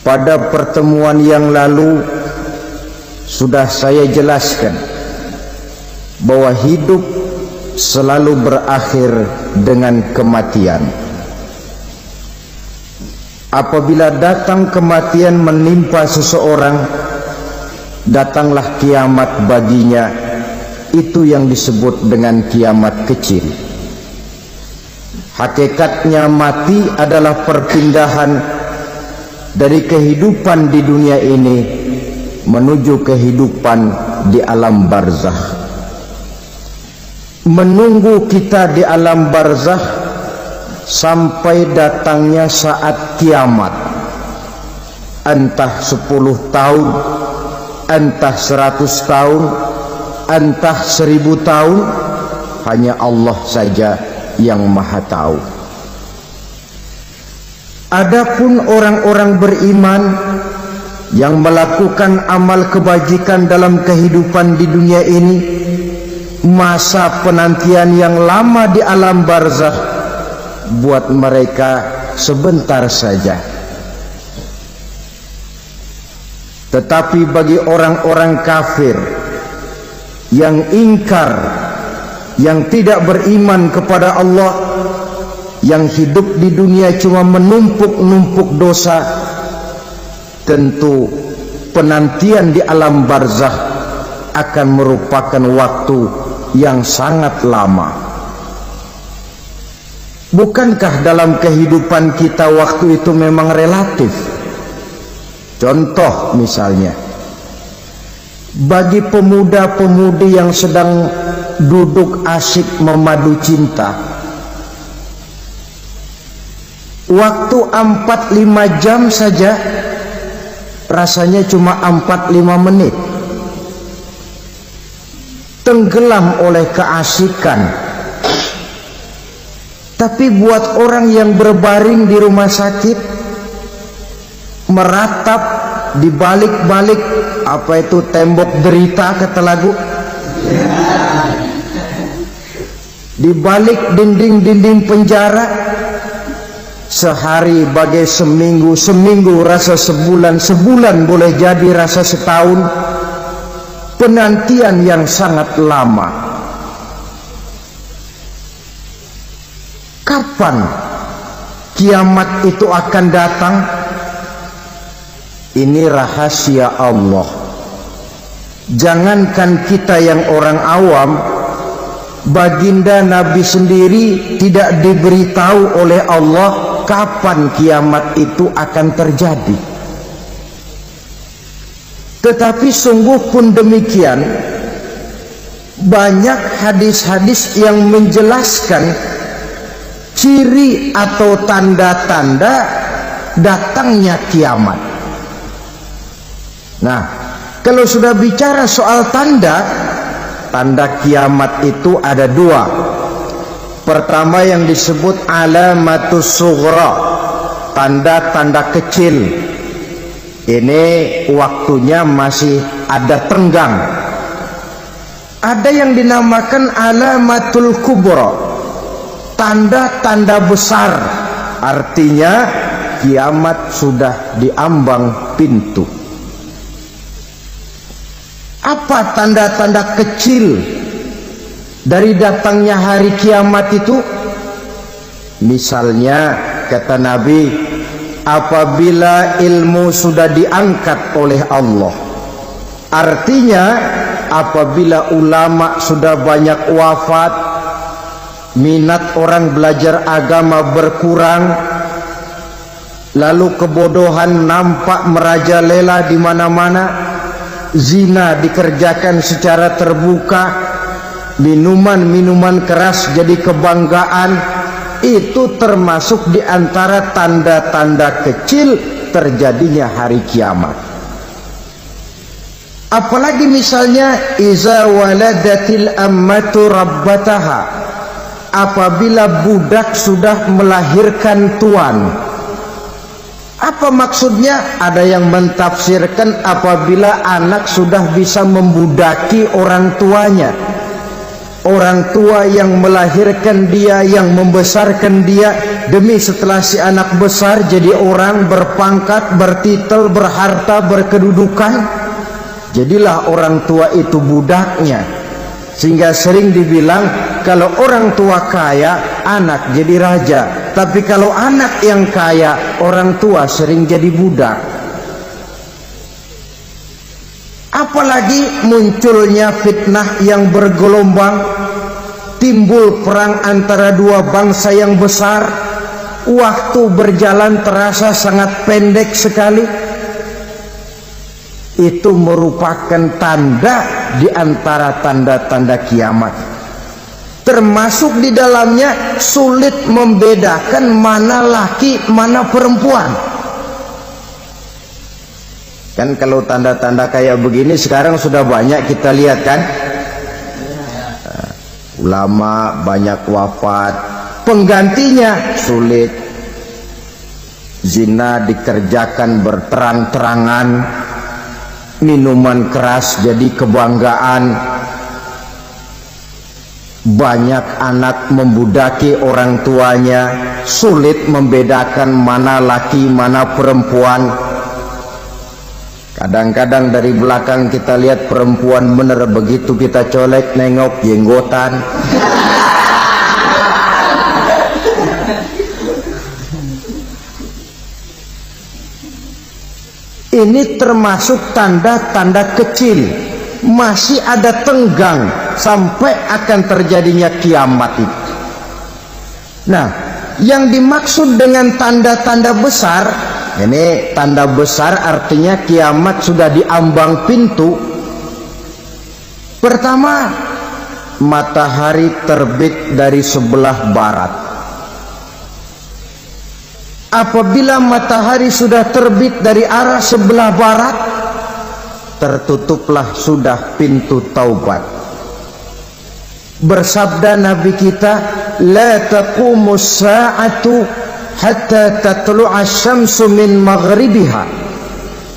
Pada pertemuan yang lalu sudah saya jelaskan bahwa hidup selalu berakhir dengan kematian. Apabila datang kematian menimpa seseorang, datanglah kiamat baginya. Itu yang disebut dengan kiamat kecil. Hakikatnya mati adalah perpindahan dari kehidupan di dunia ini menuju kehidupan di alam barzakh. Menunggu kita di alam barzakh sampai datangnya saat kiamat, entah 10 tahun, entah 100 tahun, entah 1000 tahun, hanya Allah saja yang maha tahu. Adapun orang-orang beriman yang melakukan amal kebajikan dalam kehidupan di dunia ini, masa penantian yang lama di alam barzakh buat mereka sebentar saja. Tetapi bagi orang-orang kafir yang ingkar, yang tidak beriman kepada Allah, yang hidup di dunia cuma menumpuk-numpuk dosa, tentu penantian di alam barzakh akan merupakan waktu yang sangat lama. Bukankah dalam kehidupan kita waktu itu memang relatif? Contoh misalnya, bagi pemuda-pemudi yang sedang duduk asyik memadu cinta, waktu 4-5 jam saja rasanya cuma 4-5 menit, tenggelam oleh keasikan. Tapi buat orang yang berbaring di rumah sakit, meratap di balik-balik apa itu tembok derita kata lagu, di balik dinding-dinding penjara, sehari bagai seminggu, seminggu rasa sebulan, sebulan boleh jadi rasa setahun. Penantian yang sangat lama. Kapan kiamat itu akan datang? Ini rahasia Allah. Jangankan kita yang orang awam, baginda Nabi sendiri tidak diberitahu oleh Allah kapan kiamat itu akan terjadi. Tetapi sungguh pun demikian, banyak hadis-hadis yang menjelaskan ciri atau tanda-tanda datangnya kiamat. Nah, kalau sudah bicara soal tanda kiamat itu ada 2. Pertama yang disebut alamatus sughra, tanda-tanda kecil. Ini waktunya masih ada tenggang. Ada yang dinamakan alamatul kubra, tanda-tanda besar, artinya kiamat sudah diambang pintu. Apa tanda-tanda kecil dari datangnya hari kiamat itu? Misalnya kata Nabi, apabila ilmu sudah diangkat oleh Allah, artinya apabila ulama sudah banyak wafat, minat orang belajar agama berkurang, lalu kebodohan nampak merajalela di mana-mana, zina dikerjakan secara terbuka, minuman-minuman keras jadi kebanggaan, itu termasuk di antara tanda-tanda kecil terjadinya hari kiamat. Apalagi misalnya iza waladatil ammatu rabbataha, apabila budak sudah melahirkan tuan. Apa maksudnya? Ada yang mentafsirkan apabila anak sudah bisa membudaki orang tuanya. orang tua yang melahirkan dia, yang membesarkan dia, demi setelah si anak besar jadi orang berpangkat, bertitel, berharta, berkedudukan, jadilah orang tua itu budaknya. Sehingga sering dibilang kalau orang tua kaya, anak jadi raja, tapi kalau anak yang kaya, orang tua sering jadi budak. Apalagi munculnya fitnah yang bergelombang, timbul perang antara dua bangsa yang besar, waktu berjalan terasa sangat pendek sekali. Itu merupakan tanda di antara tanda-tanda kiamat. Termasuk di dalamnya sulit membedakan mana laki, mana perempuan. Kan kalau tanda-tanda kayak begini sekarang sudah banyak kita lihat kan. Ulama banyak wafat, penggantinya sulit. Zina dikerjakan berterang-terangan, minuman keras jadi kebanggaan, banyak anak membudaki orang tuanya, sulit membedakan mana laki mana perempuan. Kadang-kadang dari belakang kita lihat perempuan bener, begitu kita colek nengok jenggotan. Ini termasuk tanda-tanda kecil, masih ada tenggang sampai akan terjadinya kiamat itu. Nah, yang dimaksud dengan tanda-tanda besar, ini tanda besar artinya kiamat sudah diambang pintu. Pertama, matahari terbit dari sebelah barat. Apabila matahari sudah terbit dari arah sebelah barat, tertutuplah sudah pintu taubat. Bersabda Nabi kita, la taqumus sa'atu hatta tatlu'a syamsu min maghribiha.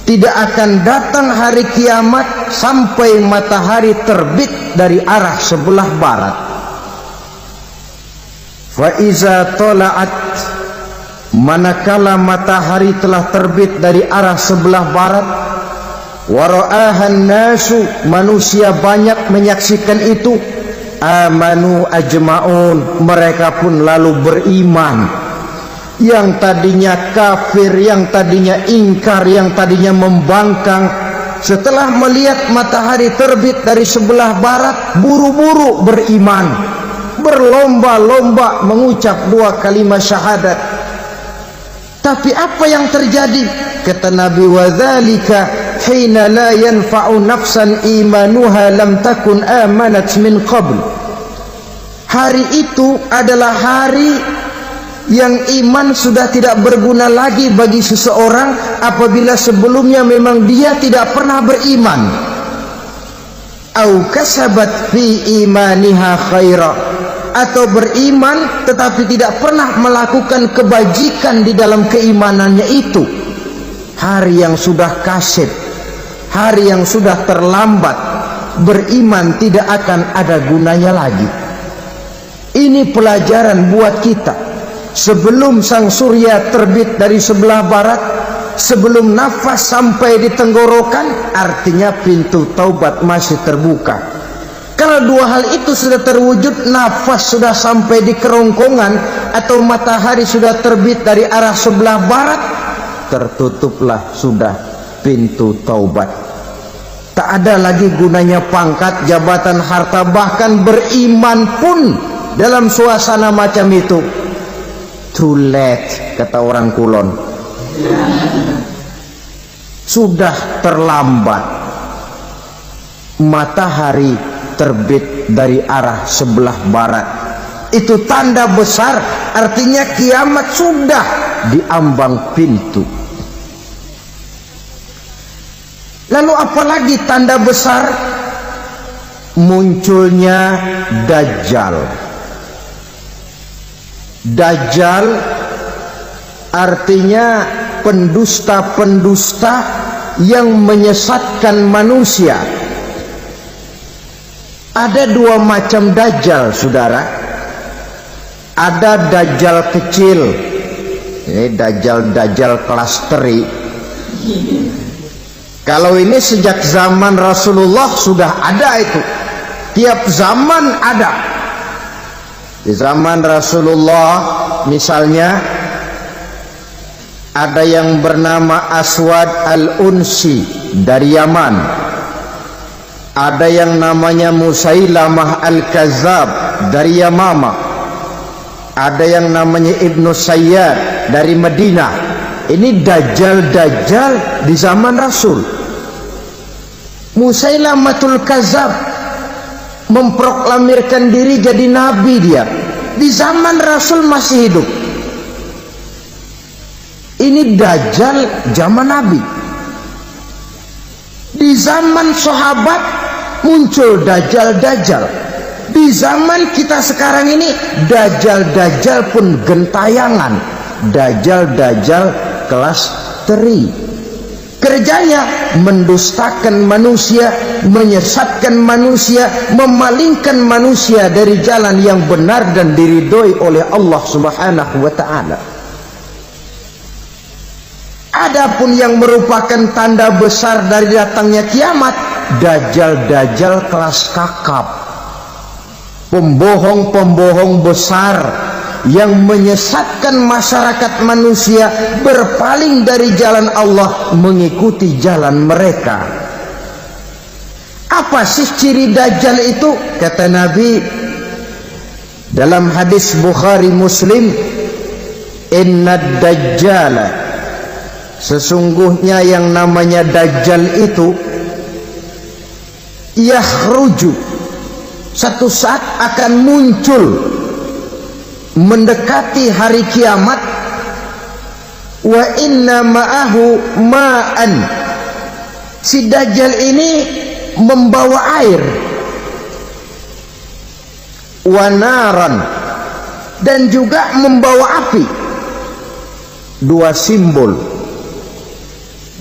Tidak akan datang hari kiamat sampai matahari terbit dari arah sebelah barat. Fa iza tala'at, manakala matahari telah terbit dari arah sebelah barat, wa ra'ahan nasu, manusia banyak menyaksikan itu, amanu ajma'un, mereka pun lalu beriman. Yang tadinya kafir, yang tadinya ingkar, yang tadinya membangkang, setelah melihat matahari terbit dari sebelah barat, buru-buru beriman, berlomba-lomba mengucap dua kalimat syahadat. Tapi apa yang terjadi? Kata Nabi, wadzalika hina la yanfa'u nafsan imanuha lam takun amanat min qabl. Hari itu adalah hari yang iman sudah tidak berguna lagi bagi seseorang apabila sebelumnya memang dia tidak pernah beriman. Au kasabat fi imaniha khaira, atau beriman tetapi tidak pernah melakukan kebajikan di dalam keimanannya itu. Hari yang sudah kasib, hari yang sudah terlambat, beriman tidak akan ada gunanya lagi. Ini pelajaran buat kita. Sebelum sang surya terbit dari sebelah barat, sebelum nafas sampai di tenggorokan, artinya pintu taubat masih terbuka. Kalau dua hal itu sudah terwujud, nafas sudah sampai di kerongkongan atau matahari sudah terbit dari arah sebelah barat, tertutuplah sudah pintu taubat. Tak ada lagi gunanya pangkat, jabatan, harta, bahkan beriman pun dalam suasana macam itu. Too late, kata orang Kulon. Sudah terlambat. Matahari terbit dari arah sebelah barat. Itu tanda besar, artinya kiamat sudah diambang pintu. Lalu apalagi tanda besar? Munculnya Dajjal. Dajjal artinya pendusta-pendusta yang menyesatkan manusia. Ada dua macam dajjal, saudara. Ada dajjal kecil, ini dajjal kelas teri. Kalau ini sejak zaman Rasulullah sudah ada itu. Tiap zaman ada. Di zaman Rasulullah misalnya ada yang bernama Aswad al-Unsi dari Yaman. Ada yang namanya Musailamah al-Kazzab dari Yamama. Ada yang namanya Ibnu Sayyad dari Madinah. Ini dajjal-dajjal di zaman Rasul. Musailamatul Kazzab memproklamirkan diri jadi nabi dia. Di zaman Rasul masih hidup. Ini dajjal zaman Nabi. Di zaman sahabat muncul dajjal-dajjal. Di zaman kita sekarang ini dajjal-dajjal pun gentayangan. Dajjal-dajjal kelas teri. Kerjanya mendustakan manusia, menyesatkan manusia, memalingkan manusia dari jalan yang benar dan diridhoi oleh Allah Subhanahu wa ta'ala. Adapun yang merupakan tanda besar dari datangnya kiamat, dajjal-dajjal kelas kakap, pembohong-pembohong besar yang menyesatkan masyarakat manusia berpaling dari jalan Allah mengikuti jalan mereka. Apa sih ciri dajjal itu? Kata Nabi dalam hadis Bukhari Muslim, inna dajjala, sesungguhnya yang namanya dajjal itu yakhruju, satu saat akan muncul mendekati hari kiamat. Wa inna ma'ahu ma'an, si dajjal ini membawa air. Wa naran, dan juga membawa api. Dua simbol.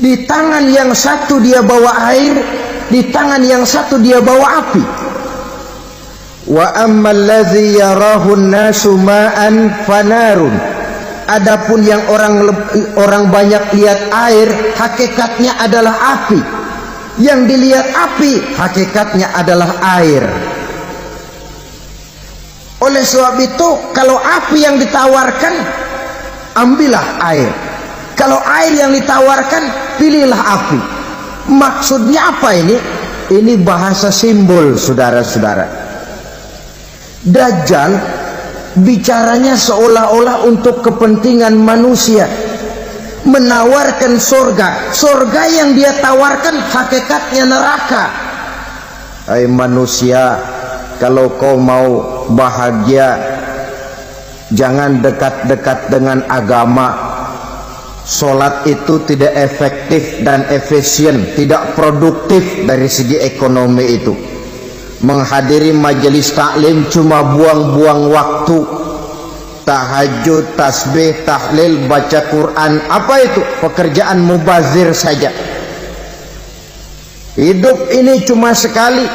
Di tangan yang satu dia bawa air, di tangan yang satu dia bawa api. Wa ammal ladzi yarahu an-nasu ma'an fanarun, adapun yang orang banyak lihat air, hakikatnya adalah api. Yang dilihat api, hakikatnya adalah air. Oleh sebab itu, kalau api yang ditawarkan, ambillah air. Kalau air yang ditawarkan, pilihlah api. Maksudnya apa ini? Ini bahasa simbol, saudara-saudara. Dajjal bicaranya seolah-olah untuk kepentingan manusia, menawarkan surga. Surga yang dia tawarkan hakikatnya neraka. Hai manusia, kalau kau mau bahagia, jangan dekat-dekat dengan agama. Solat itu tidak efektif dan efisien, tidak produktif dari segi ekonomi itu. Menghadiri majelis taklim cuma buang-buang waktu. Tahajud, tasbih, tahlil, baca Quran, apa itu? Pekerjaan mubazir saja. Hidup ini cuma sekali,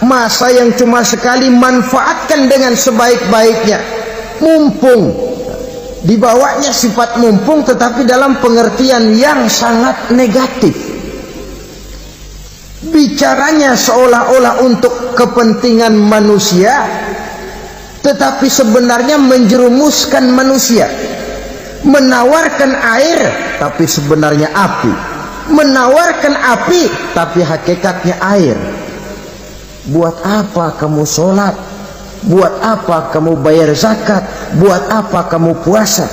masa yang cuma sekali, manfaatkan dengan sebaik-baiknya. Mumpung, dibawanya sifat mumpung tetapi dalam pengertian yang sangat negatif. Bicaranya seolah-olah untuk kepentingan manusia, tetapi sebenarnya menjerumuskan manusia. Menawarkan air, tapi sebenarnya api. Menawarkan api, tapi hakikatnya air. Buat apa kamu sholat? Buat apa kamu bayar zakat? Buat apa kamu puasa?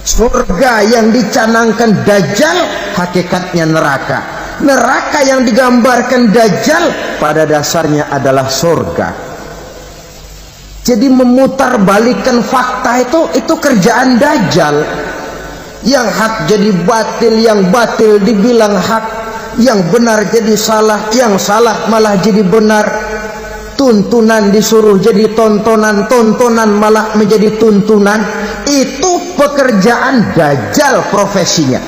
Surga yang dicanangkan Dajjal, hakikatnya neraka. Neraka yang digambarkan Dajjal pada dasarnya adalah surga. Jadi memutarbalikkan fakta itu kerjaan Dajjal. Yang hak jadi batil, yang batil dibilang hak, yang benar jadi salah, yang salah malah jadi benar. Tuntunan disuruh jadi tontonan, tontonan malah menjadi tuntunan. Itu pekerjaan Dajjal profesinya.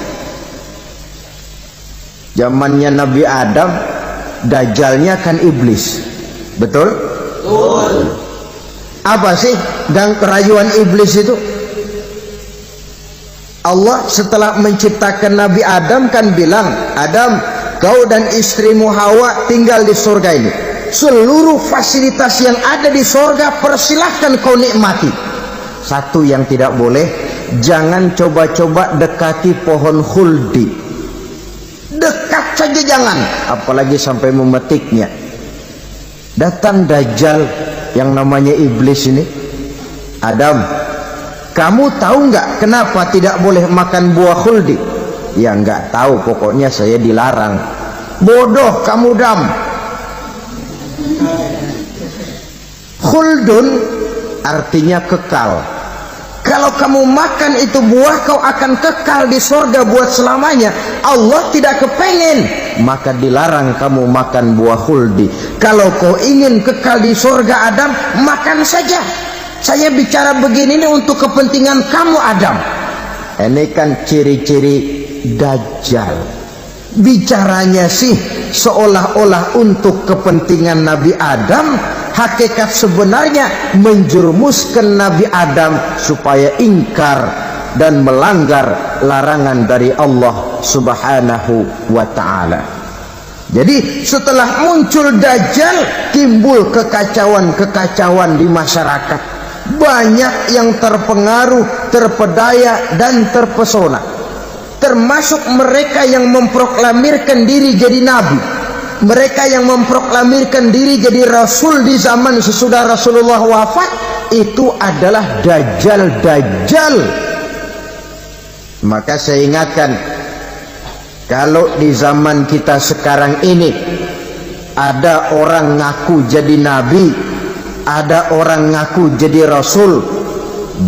Zamannya Nabi Adam, Dajjalnya kan iblis. Betul? Apa sih dan kerayuan iblis itu? Allah setelah menciptakan Nabi Adam kan bilang, Adam, kau dan istrimu Hawa tinggal di surga ini. Seluruh fasilitas yang ada di surga persilahkan kau nikmati. Satu yang tidak boleh, jangan coba-coba dekati pohon khuldi. Dekat saja jangan, apalagi sampai memetiknya. Datang Dajjal yang namanya iblis ini. Adam, kamu tahu nggak kenapa tidak boleh makan buah khuldi? Ya nggak tahu, pokoknya saya dilarang. Bodoh kamu, Dam. Khuldun artinya kekal. Kalau kamu makan itu buah, kau akan kekal di surga buat selamanya. Allah tidak kepengen, maka dilarang kamu makan buah khuldi. Kalau kau ingin kekal di surga Adam, makan saja. Saya bicara begini ini untuk kepentingan kamu Adam. Ini kan ciri-ciri Dajjal. Bicaranya sih seolah-olah untuk kepentingan Nabi Adam. Hakikat sebenarnya menjerumuskan Nabi Adam supaya ingkar dan melanggar larangan dari Allah Subhanahu wa ta'ala. Jadi setelah muncul Dajjal, timbul kekacauan-kekacauan di masyarakat. Banyak yang terpengaruh, terpedaya dan terpesona. Termasuk mereka yang memproklamirkan diri jadi nabi. Mereka yang memproklamirkan diri jadi rasul di zaman sesudah Rasulullah wafat, itu adalah Dajjal. Maka saya ingatkan, kalau di zaman kita sekarang ini ada orang ngaku jadi nabi, ada orang ngaku jadi rasul,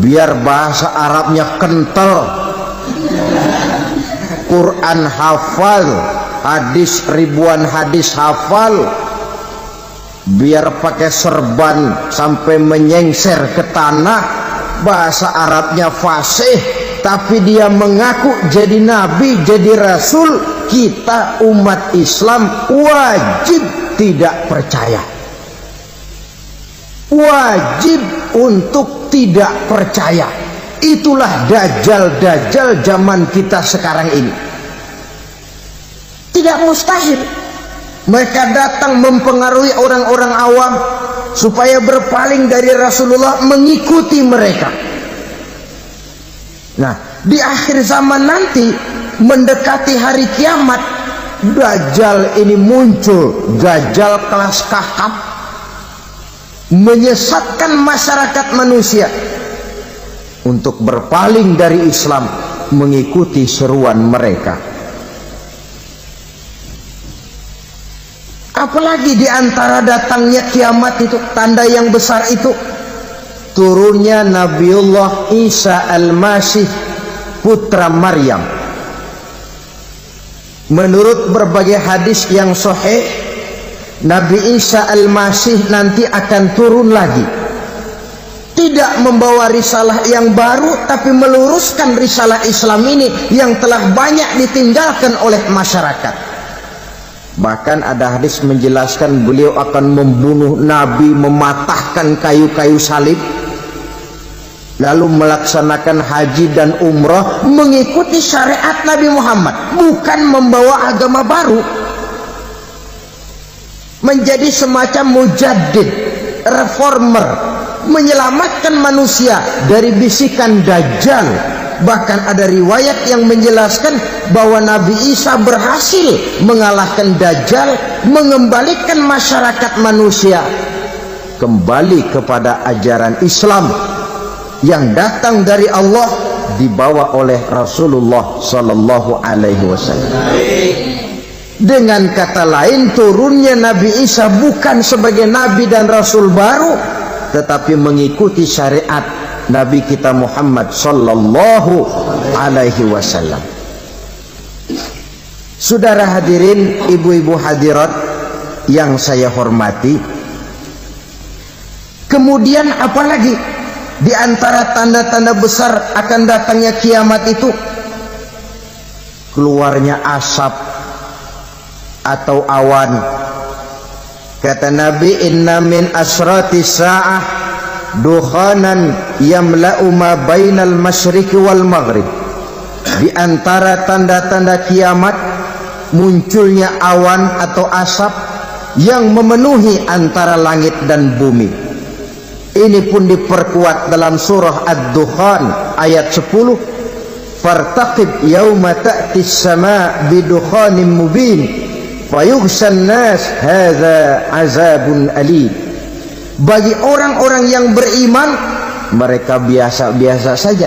biar bahasa Arabnya kental, Quran hafal, hadis ribuan hadis hafal, biar pakai serban sampai menyengser ke tanah, bahasa Arabnya fasih, tapi dia mengaku jadi nabi, jadi rasul. Kita umat Islam wajib tidak percaya, wajib untuk tidak percaya. Itulah Dajjal zaman kita sekarang ini. Tidak mustahil mereka datang mempengaruhi orang-orang awam supaya berpaling dari Rasulullah, mengikuti mereka. Nah, di akhir zaman nanti, mendekati hari kiamat, Dajjal ini muncul. Dajjal kelas kakap, menyesatkan masyarakat manusia untuk berpaling dari Islam, mengikuti seruan mereka. Apalagi di antara datangnya kiamat itu, tanda yang besar itu, turunnya Nabiullah Isa al-Masih, putra Maryam. Menurut berbagai hadis yang sahih, Nabi Isa al-Masih nanti akan turun lagi. Tidak membawa risalah yang baru, tapi meluruskan risalah Islam ini yang telah banyak ditinggalkan oleh masyarakat. Bahkan ada hadis menjelaskan beliau akan membunuh Nabi, mematahkan kayu-kayu salib, lalu melaksanakan haji dan umrah mengikuti syariat Nabi Muhammad, bukan membawa agama baru. Menjadi semacam mujaddid, reformer, menyelamatkan manusia dari bisikan Dajjal. Bahkan ada riwayat yang menjelaskan bahwa Nabi Isa berhasil mengalahkan Dajjal, mengembalikan masyarakat manusia kembali kepada ajaran Islam yang datang dari Allah, dibawa oleh Rasulullah sallallahu alaihi wasallam. Dengan kata lain, turunnya Nabi Isa bukan sebagai nabi dan rasul baru, tetapi mengikuti syariat Nabi kita Muhammad sallallahu alaihi wasallam. Saudara hadirin, ibu-ibu hadirat yang saya hormati, kemudian apalagi di antara tanda-tanda besar akan datangnya kiamat itu? Keluarnya asap atau awan Kata Nabi, inna min asrati sa'ah dukhanan yamla'u ma bainal masyriqi wal maghrib. Di antara tanda-tanda kiamat munculnya awan atau asap yang memenuhi antara langit dan bumi. Ini pun diperkuat dalam surah Ad-Dukhan ayat 10. Fartaqib yauma ta'ti as-sama' bidukhanin mubin fayughshan nas hadza azabun alim. Bagi orang-orang yang beriman mereka biasa-biasa saja,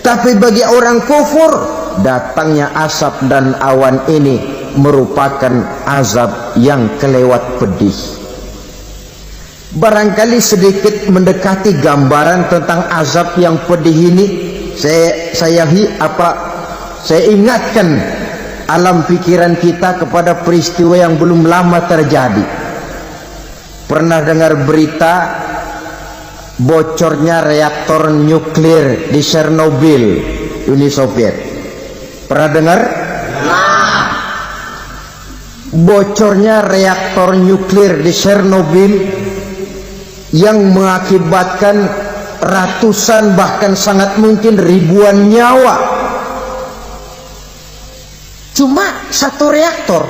tapi bagi orang kufur datangnya asap dan awan ini merupakan azab yang kelewat pedih. Barangkali sedikit mendekati gambaran tentang azab yang pedih ini, saya ingatkan alam pikiran kita kepada peristiwa yang belum lama terjadi. Pernah dengar berita bocornya reaktor nuklir di Chernobyl, Uni Soviet? Pernah dengar? Bocornya reaktor nuklir di Chernobyl yang mengakibatkan ratusan bahkan sangat mungkin ribuan nyawa. Cuma satu reaktor.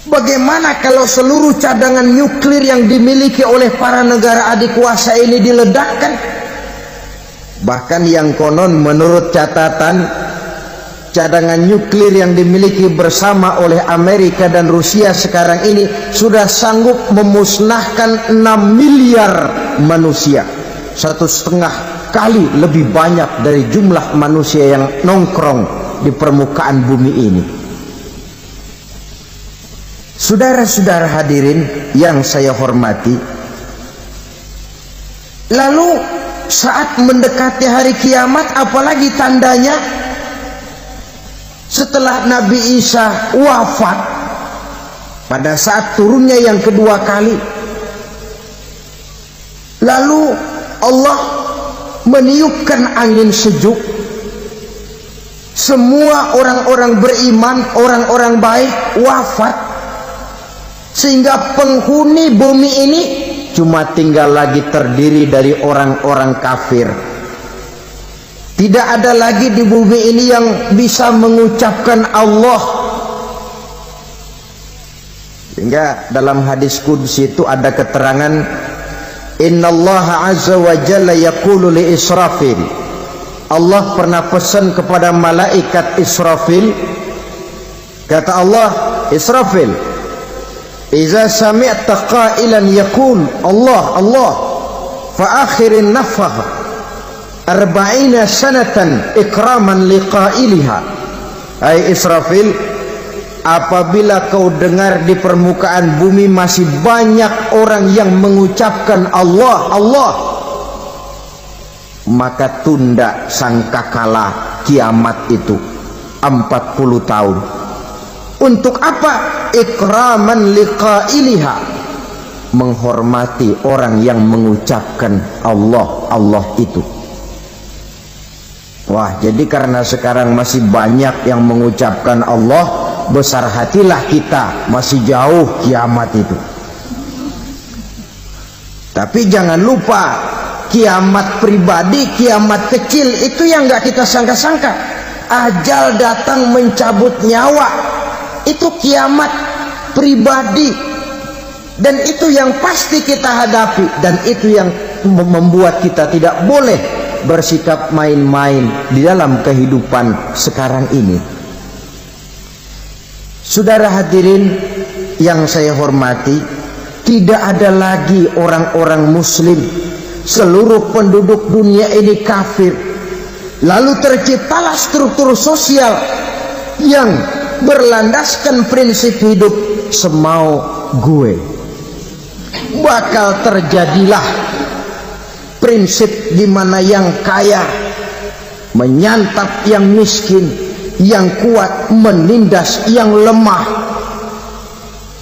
Bagaimana kalau seluruh cadangan nuklir yang dimiliki oleh para negara adik kuasa ini diledakkan? Bahkan yang konon menurut catatan, cadangan nuklir yang dimiliki bersama oleh Amerika dan Rusia sekarang ini sudah sanggup memusnahkan 6 miliar manusia, 1,5 kali lebih banyak dari jumlah manusia yang nongkrong di permukaan bumi ini. Saudara-saudara hadirin yang saya hormati, lalu saat mendekati hari kiamat, apalagi tandanya setelah Nabi Isa wafat pada saat turunnya yang kedua kali, lalu Allah meniupkan angin sejuk. Semua orang-orang beriman, orang-orang baik wafat, sehingga penghuni bumi ini cuma tinggal lagi terdiri dari orang-orang kafir. Tidak ada lagi di bumi ini yang bisa mengucapkan Allah. Sehingga dalam hadis qudsi itu ada keterangan, innallaha azza wa jalla yaqulu li Israfil. Allah pernah pesan kepada malaikat Israfil. Kata Allah, Israfil, iza sami'ta qailan yaqul Allah Allah fa akhirin nafakh 40 sanatan ikraman liqailiha. Hai Israfil, apabila kau dengar di permukaan bumi masih banyak orang yang mengucapkan Allah Allah, maka tunda sangkakala kiamat itu 40 tahun. Untuk apa? Ikraman liqailiha, menghormati orang yang mengucapkan Allah Allah itu. Wah, jadi karena sekarang masih banyak yang mengucapkan Allah, besar hatilah kita, masih jauh kiamat itu. Tapi jangan lupa, kiamat pribadi, kiamat kecil itu yang nggak kita sangka-sangka. Ajal datang mencabut nyawa, itu kiamat pribadi, dan itu yang pasti kita hadapi, dan itu yang membuat kita tidak boleh bersikap main-main di dalam kehidupan sekarang ini. Saudara hadirin yang saya hormati, tidak ada lagi orang-orang muslim. Seluruh penduduk dunia ini kafir. Lalu terciptalah struktur sosial yang berlandaskan prinsip hidup semau gue. Bakal terjadilah prinsip di mana yang kaya menyantap yang miskin, yang kuat menindas yang lemah.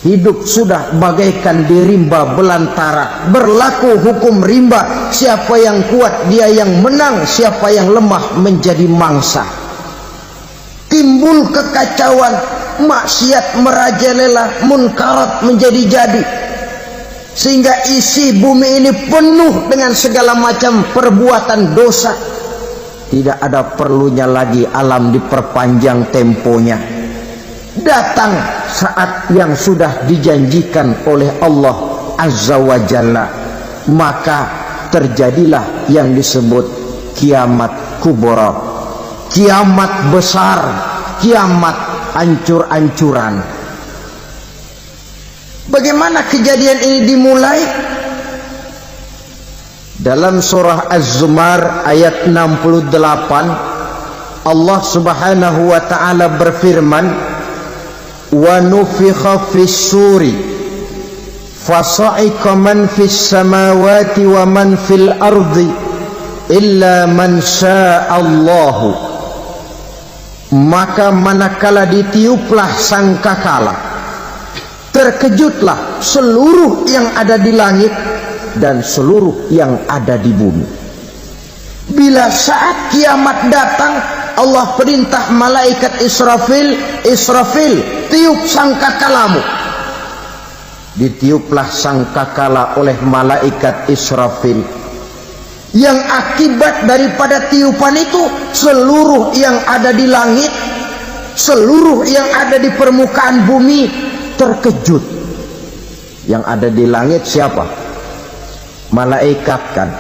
Hidup sudah bagaikan di rimba belantara, berlaku hukum rimba. Siapa yang kuat dia yang menang, siapa yang lemah menjadi mangsa. Timbul kekacauan, maksiat merajalela, munkarat menjadi jadi, sehingga isi bumi ini penuh dengan segala macam perbuatan dosa. Tidak ada perlunya lagi alam diperpanjang temponya. Datang saat yang sudah dijanjikan oleh Allah Azza wa Jalla, maka terjadilah yang disebut kiamat kubra, kiamat besar, kiamat ancur-ancuran. Bagaimana kejadian ini dimulai? Dalam surah Az-Zumar ayat 68, Allah Subhanahu wa taala berfirman, "Wa nufikha fis-suri fasa'iqa man fis samawati wa man fil ardi illa man sya'allahu." Maka manakala ditiuplah sangkakala, terkejutlah seluruh yang ada di langit dan seluruh yang ada di bumi. Bila saat kiamat datang, Allah perintah malaikat Israfil, Israfil, tiup sangkakalamu. Ditiuplah sangkakala oleh malaikat Israfil, yang akibat daripada tiupan itu seluruh yang ada di langit, seluruh yang ada di permukaan bumi terkejut. Yang ada di langit siapa? Malaikat kan.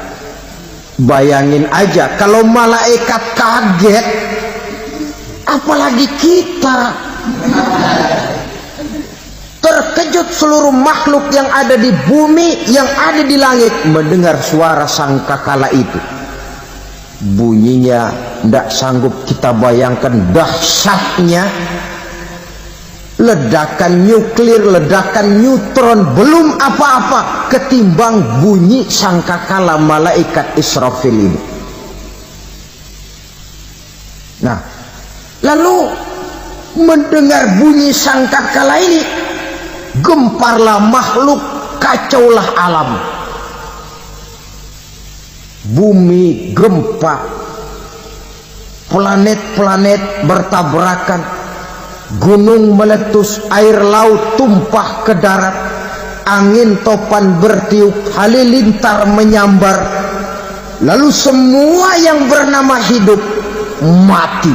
Bayangin aja kalau malaikat kaget, apalagi kita. Terkejut seluruh makhluk yang ada di bumi, yang ada di langit mendengar suara sangkakala itu. Bunyinya tidak sanggup kita bayangkan dahsyatnya. Ledakan nuklir, ledakan neutron belum apa-apa ketimbang bunyi sangkakala malaikat Israfil ini. Nah, lalu mendengar bunyi sangkakala ini, gemparlah makhluk, kacaulah alam. Bumi gempa, planet-planet bertabrakan, gunung meletus, air laut tumpah ke darat, angin topan bertiup, halilintar menyambar. Lalu semua yang bernama hidup mati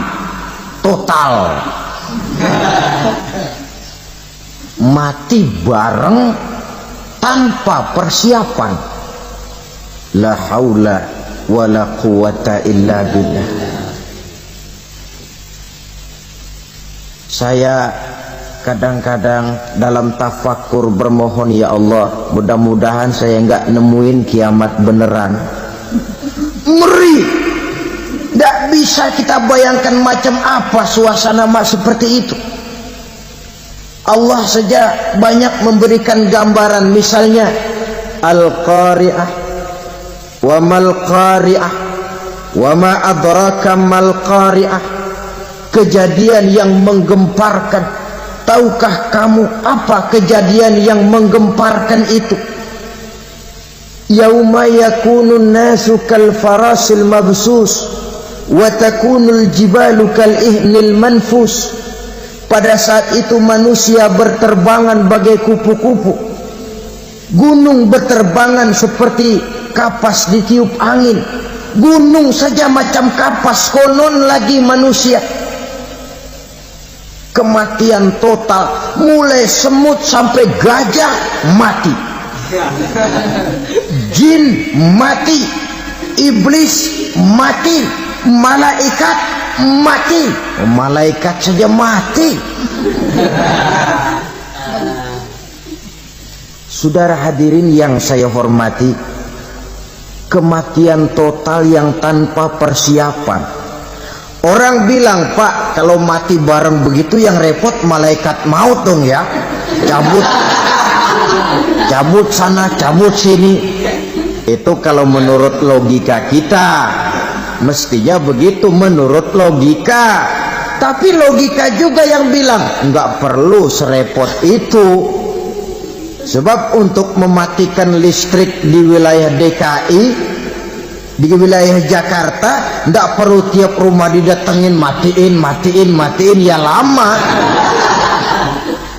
total. Mati bareng tanpa persiapan. La haula wala quwata illa billah. Saya kadang-kadang dalam tafakur bermohon, ya Allah, mudah-mudahan saya enggak nemuin kiamat beneran. Ngeri. Tidak bisa kita bayangkan macam apa suasana seperti itu. Allah saja banyak memberikan gambaran, misalnya Al-Qari'ah, wa mal qari'ah, wa ma adraka mal qari'ah. Kejadian yang menggemparkan. Tahukah kamu apa kejadian yang menggemparkan itu? Yauma yakunun nasu kal farasil mabsus wa takunul jibalu kal ihnil manfus. Pada saat itu manusia berterbangan bagai kupu-kupu, gunung berterbangan seperti kapas ditiup angin. Gunung saja macam kapas, konon lagi manusia. Kematian total, mulai semut sampai gajah mati, jin mati, iblis mati, malaikat mati. Malaikat saja mati. Saudara hadirin yang saya hormati, kematian total yang tanpa persiapan. Orang bilang, Pak, kalau mati bareng begitu yang repot malaikat maut dong ya. Cabut sana, cabut sini. Itu kalau menurut logika kita, mestinya begitu menurut logika. Tapi logika juga yang bilang nggak perlu serepot itu. Sebab untuk mematikan listrik di wilayah DKI, di wilayah Jakarta, nggak perlu tiap rumah didatengin, matiin, ya lama.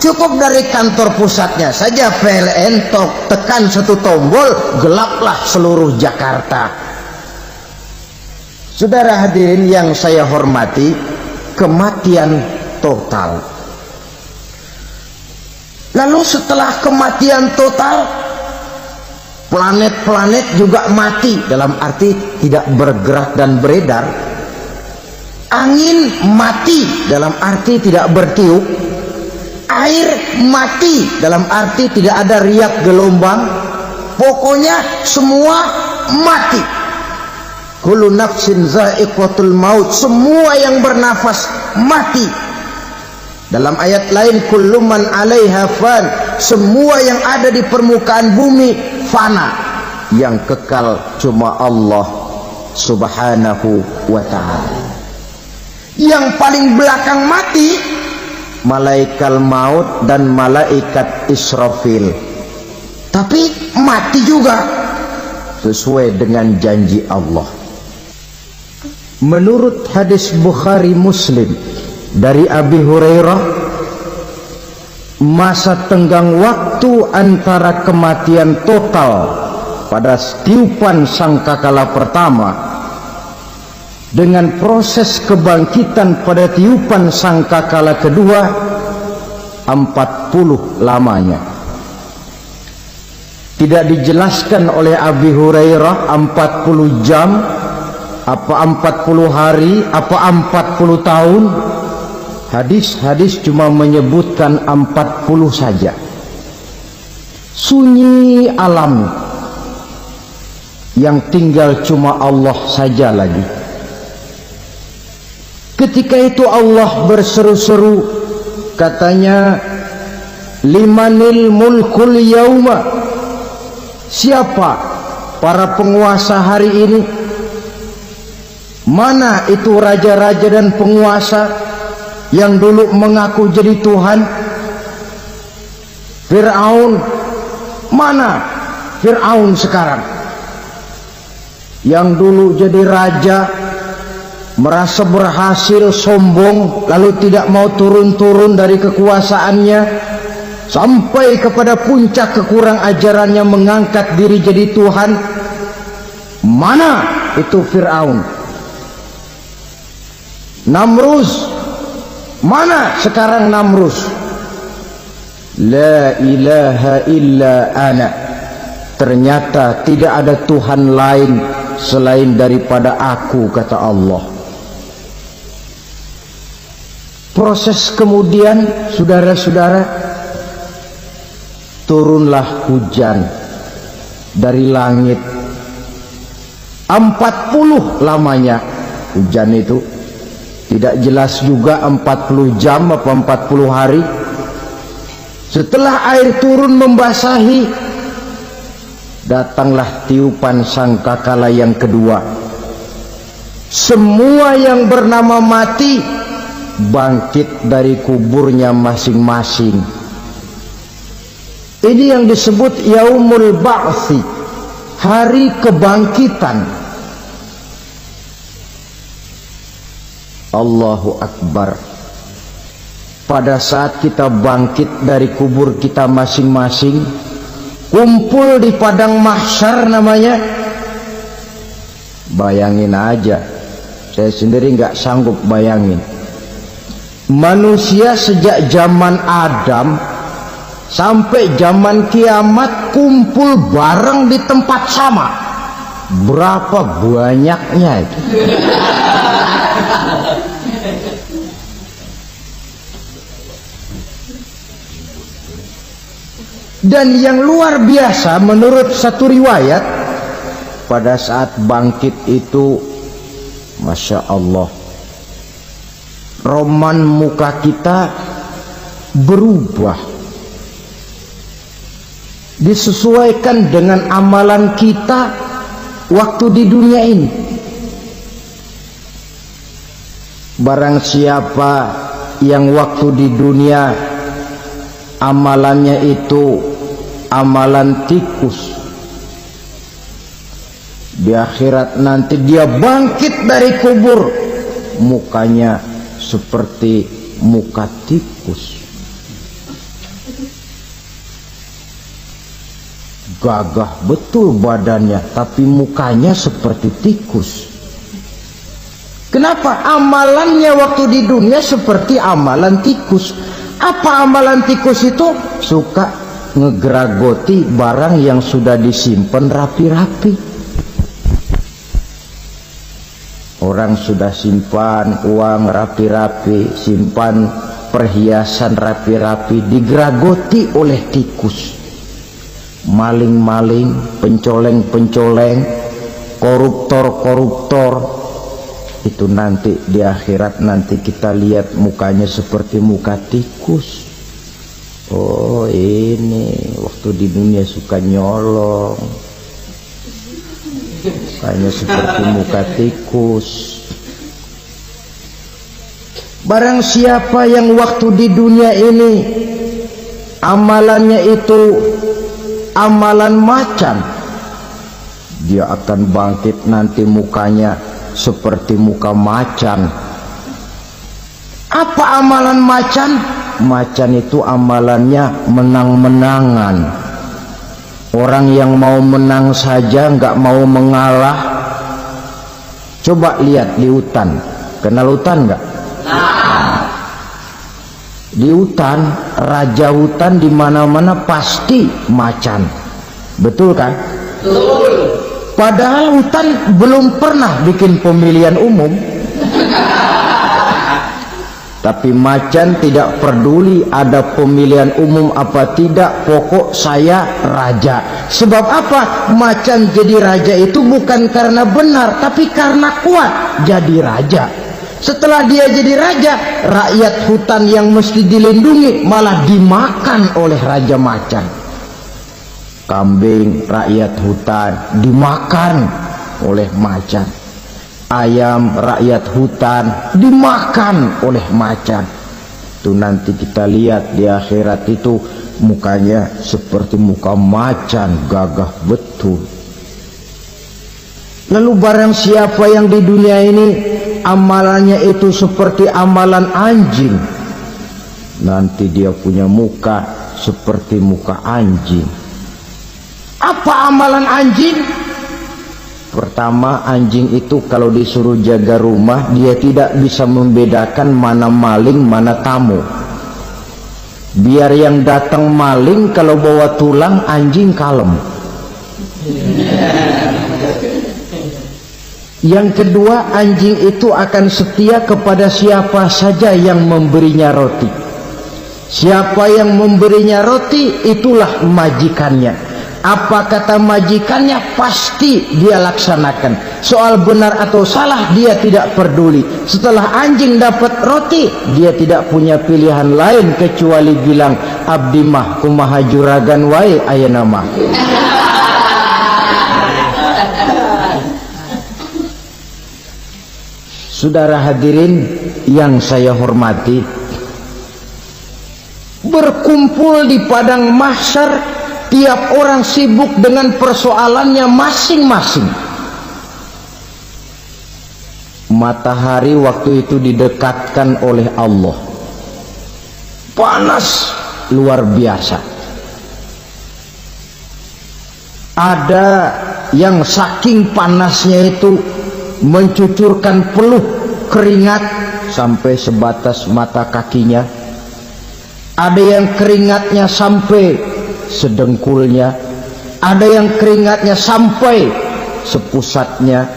Cukup dari kantor pusatnya saja PLN tekan satu tombol, gelaplah seluruh Jakarta. Saudara hadirin yang saya hormati, kematian total. Lalu setelah kematian total, planet-planet juga mati, dalam arti tidak bergerak dan beredar. Angin mati, dalam arti tidak bertiup. Air mati, dalam arti tidak ada riak gelombang. Pokoknya semua mati. Kullu nafsin za'iqatul maut, semua yang bernafas mati. Dalam ayat lain, kullu man 'alaiha fan, semua yang ada di permukaan bumi fana, yang kekal cuma Allah Subhanahu wa ta'ala. Yang paling belakang mati malaikat maut dan malaikat Israfil, tapi mati juga sesuai dengan janji Allah. Menurut hadis Bukhari Muslim dari Abi Hurairah, masa tenggang waktu antara kematian total pada tiupan sangkakala pertama dengan proses kebangkitan pada tiupan sangkakala kedua 40 lamanya. Tidak dijelaskan oleh Abi Hurairah 40 jam, apa 40 hari, apa 40 tahun. Hadis-hadis cuma menyebutkan 40 saja. Sunyi alam, yang tinggal cuma Allah saja lagi. Ketika itu Allah berseru-seru, katanya, limanil mulkul yauma, siapa para penguasa hari ini? Mana itu raja-raja dan penguasa yang dulu mengaku jadi Tuhan? Fir'aun, mana Fir'aun sekarang? Yang dulu jadi raja, merasa berhasil, sombong, lalu tidak mau turun-turun dari kekuasaannya, sampai kepada puncak kekurang ajarannya mengangkat diri jadi Tuhan. Mana itu Fir'aun? Namrus, mana sekarang Namrus? La ilaha illa ana, ternyata tidak ada Tuhan lain selain daripada aku, kata Allah. Proses kemudian, saudara-saudara, turunlah hujan dari langit. 40 lamanya hujan itu, tidak jelas juga 40 jam apa 40 hari. Setelah air turun membasahi, datanglah tiupan sangkakala yang kedua. Semua yang bernama mati bangkit dari kuburnya masing-masing. Ini yang disebut Yaumul Ba'thi, hari kebangkitan. Allahu Akbar. Pada saat kita bangkit dari kubur kita masing-masing, kumpul di padang mahsyar namanya. Bayangin aja, saya sendiri nggak sanggup bayangin. Manusia sejak zaman Adam sampai zaman kiamat kumpul bareng di tempat sama. Berapa banyaknya itu? Dan yang luar biasa, menurut satu riwayat, pada saat bangkit itu, Masya Allah, roman muka kita berubah, disesuaikan dengan amalan kita waktu di dunia ini. Barang siapa yang waktu di dunia amalannya itu amalan tikus, di akhirat nanti dia bangkit dari kubur, mukanya seperti muka tikus. gagah betul badannya, tapi mukanya seperti tikus. Kenapa? Amalannya waktu di dunia seperti amalan tikus. Apa amalan tikus itu? Suka ngegeragoti barang yang sudah disimpan rapi-rapi. Orang sudah simpan uang rapi-rapi, simpan perhiasan rapi-rapi, digeragoti oleh tikus. Maling-maling, pencoleng-pencoleng, koruptor-koruptor, itu nanti di akhirat nanti kita lihat mukanya seperti muka tikus. Oh, ini waktu di dunia suka nyolong, mukanya seperti muka tikus. Barang siapa yang waktu di dunia ini amalannya itu amalan macan, dia akan bangkit nanti mukanya seperti muka macan. Apa amalan macan? Macan itu amalannya menang-menangan. Orang yang mau menang saja nggak mau mengalah. Coba lihat di hutan, kenal hutan nggak? Di hutan, raja hutan di mana-mana pasti macan, betul kan? Betul. Padahal hutan belum pernah bikin pemilihan umum. Tapi macan tidak peduli ada pemilihan umum apa tidak, pokok saya raja. Sebab apa? Macan jadi raja itu bukan karena benar, tapi karena kuat jadi raja. Setelah dia jadi raja, rakyat hutan yang mesti dilindungi malah dimakan oleh raja macan. Kambing rakyat hutan dimakan oleh macan. Ayam rakyat hutan dimakan oleh macan. Itu nanti kita lihat di akhirat itu mukanya seperti muka macan, gagah betul. Lalu barang siapa yang di dunia ini amalannya itu seperti amalan anjing, nanti dia punya muka seperti muka anjing. Apa amalan anjing? Pertama, anjing itu kalau disuruh jaga rumah, dia tidak bisa membedakan mana maling mana tamu. Biar yang datang maling, kalau bawa tulang, anjing kalem. Yang kedua, anjing itu akan setia kepada siapa saja yang memberinya roti. Siapa yang memberinya roti, itulah majikannya. Apa kata majikannya pasti dia laksanakan. Soal benar atau salah dia tidak peduli. Setelah anjing dapat roti, dia tidak punya pilihan lain kecuali bilang, abdi mah kumaha juragan wae ayeuna mah. Saudara hadirin yang saya hormati, berkumpul di padang mahsyar, tiap orang sibuk dengan persoalannya masing-masing. Matahari waktu itu didekatkan oleh Allah, panas luar biasa. Ada yang saking panasnya itu mencucurkan peluh keringat sampai sebatas mata kakinya. Ada yang keringatnya sampai sedengkulnya, ada yang keringatnya sampai sepusatnya,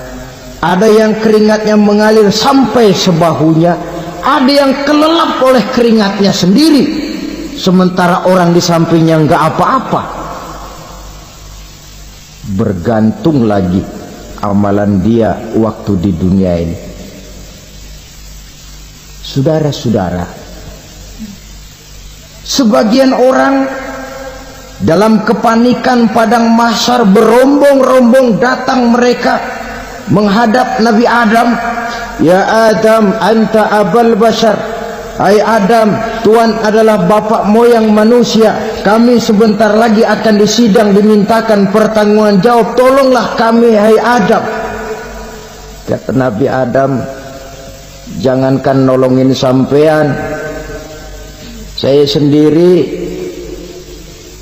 ada yang keringatnya mengalir sampai sebahunya, ada yang kelelap oleh keringatnya sendiri, sementara orang di sampingnya nggak apa-apa. Bergantung lagi amalan dia waktu di dunia ini. Saudara-saudara, sebagian orang dalam kepanikan padang mahsyar berombong-rombong datang mereka menghadap Nabi Adam. Ya Adam, anta abal bashar. Hai Adam, Tuhan adalah bapak moyang manusia. Kami sebentar lagi akan disidang, dimintakan pertanggungan jawab. Tolonglah kami, hai Adam. Kata Nabi Adam, jangankan nolongin sampean, saya sendiri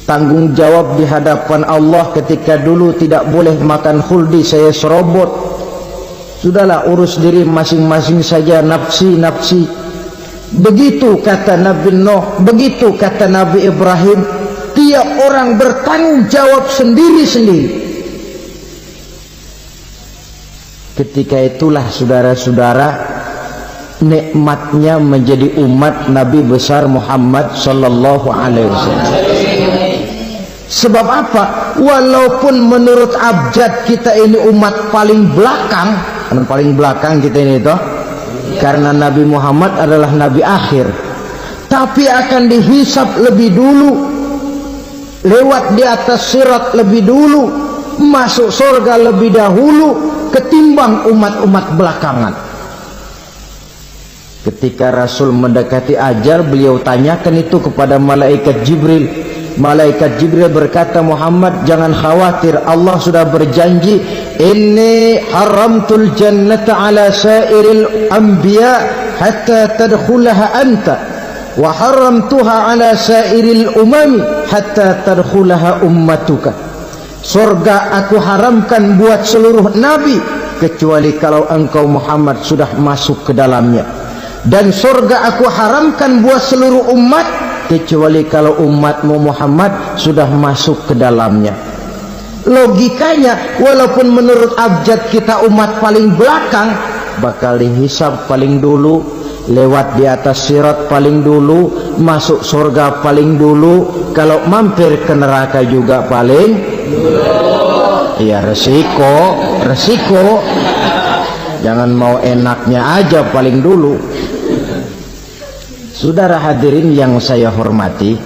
tanggung jawab di hadapan Allah ketika dulu tidak boleh makan khuldi, saya serobot. Sudahlah, urus diri masing-masing saja, nafsi. Begitu kata Nabi Nuh, begitu kata Nabi Ibrahim. Tiap orang bertanggung jawab sendiri-sendiri. Ketika itulah saudara-saudara, nikmatnya menjadi umat Nabi besar Muhammad sallallahu alaihi wasallam. Sebab apa? Walaupun menurut abjad kita ini umat paling belakang, kita ini toh, karena Nabi Muhammad adalah Nabi akhir, tapi akan dihisab lebih dulu, lewat di atas sirat lebih dulu, masuk surga lebih dahulu ketimbang umat-umat belakangan. Ketika Rasul mendekati ajal, beliau tanyakan itu kepada malaikat Jibril. Malaikat Jibril berkata, Muhammad, jangan khawatir, Allah sudah berjanji, inni haramtul jannata ala sairil anbiya hatta tadkhulaha anta, wa haramtuha ala sairil umami hatta tadkhulaha ummatuka. Surga aku haramkan buat seluruh nabi kecuali kalau engkau Muhammad sudah masuk ke dalamnya, dan surga aku haramkan buat seluruh umat kecuali kalau umatmu Muhammad sudah masuk ke dalamnya. Logikanya, walaupun menurut abjad kita umat paling belakang, bakal dihisab paling dulu, lewat di atas sirat paling dulu, masuk surga paling dulu, kalau mampir ke neraka juga paling. Ya resiko. Jangan mau enaknya aja paling dulu. Saudara hadirin yang saya hormati,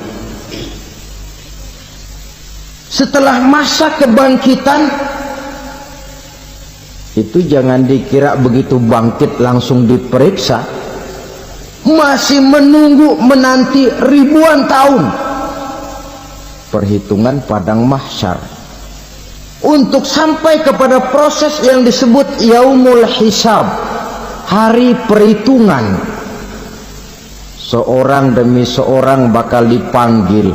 setelah masa kebangkitan itu jangan dikira begitu bangkit langsung diperiksa. Masih menanti ribuan tahun perhitungan padang mahsyar untuk sampai kepada proses yang disebut yaumul hisab, hari perhitungan. Seorang demi seorang bakal dipanggil.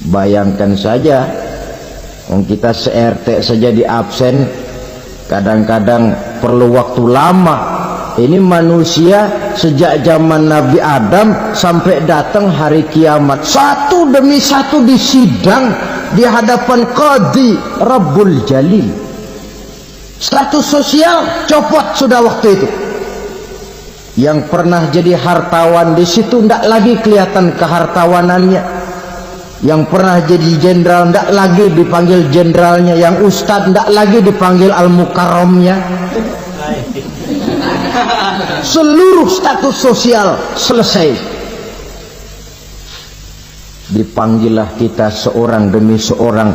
Bayangkan saja, kita se-RT saja di absen, kadang-kadang perlu waktu lama. Ini manusia sejak zaman Nabi Adam sampai datang hari kiamat, satu demi satu disidang di hadapan Qadhi Rabbul Jalil. Status sosial copot sudah waktu itu. Yang pernah jadi hartawan di situ tidak lagi kelihatan kehartawanannya. Yang pernah jadi jenderal tidak lagi dipanggil jenderalnya. Yang ustadz tidak lagi dipanggil al-mukarramnya. Seluruh status sosial selesai. Dipanggillah kita seorang demi seorang